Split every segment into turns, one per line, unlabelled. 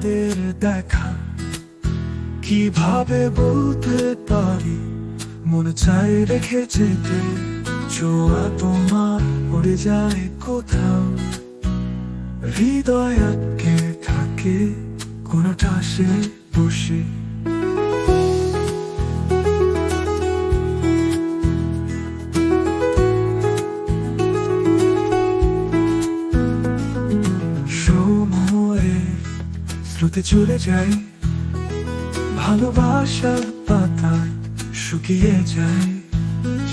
আমাদের দেখা কিভাবে বলতে পারি, মনে চাই রেখে যেতে। ছোঁয়া তোমার উড়ে যায় কোথাও, হৃদয় আটকে থাকে কোনটা সে বসে। সময়ের স্রোতে চলে যাই, ভালোবাসার পাতায় শুকিয়ে যায়।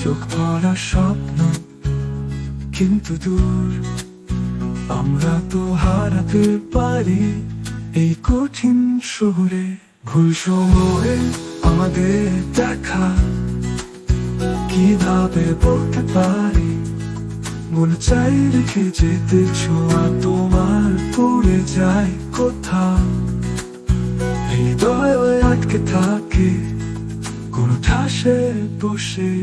চোখ ভরা স্বপ্ন কিন্তু দূর, আমরা তো হারাতে পারি এই কঠিন শহরে। ভুল সময়ে আমাদের দেখা কিভাবে বলতে পারি, মনে চাই রেখে যেতে। ছোঁয়া তোমার পড়ে যায় কোথাও, হৃদয় আটকে থাকে কোন ঠাসে বসে।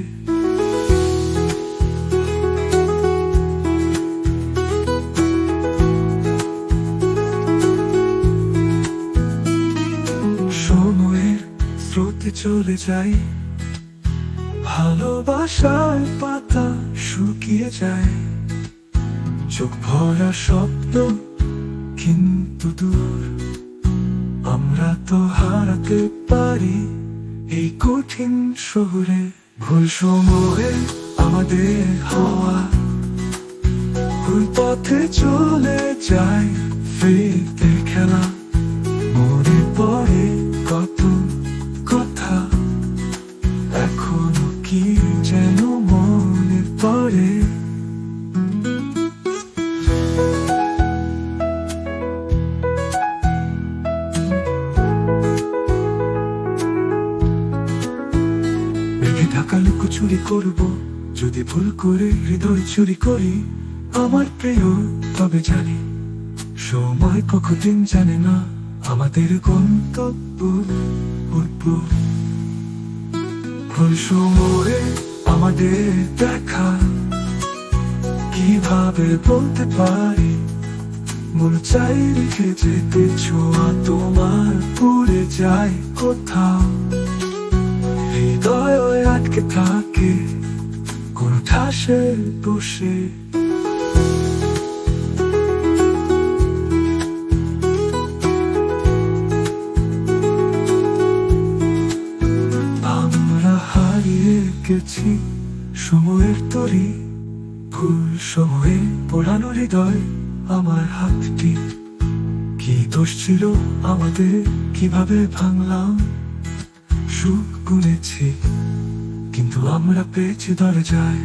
সময়ের স্রোতে চলে যাই, ভালোবাসার পাতা শুকিয়ে যায়। চোখ ভরা স্বপ্ন কিন্তু দূর, আমরা তো হারাতে পারি এই কঠিন শহরে। ভুল সময়ে আমাদের হওয়া, ভুল পথে চলে যায় ফিরতে খেলা। মনে পড়ে কত কথা, এখনো কি যেন মনে পড়ে। ঢাকা লুকো চুরি করবো যদি ভুল করে হৃদয় চুরি করি। আমার প্রিয় তবে জানি সময় কতদিন জানে না আমাদের গন্তব্য উঠবো। ভুল সময়ে আমাদের দেখা কিভাবে বলতে পারি, মনে চাই রেখে যেতে। ছোঁয়া তোমার পড়ে যায় কোথাও, হৃদয় আটকে থাকে কোন ঠাসে বসে। আমরা হারিয়ে গেছি সময়ের তরি, ভুল সময়ে পোড়ানো হৃদয় আমার হাতটি। কি দোষ ছিল আমাদের, কিভাবে ভাঙলাম। সুখ গুনেছি কিন্তু আমরা পেয়েছি দরজায়।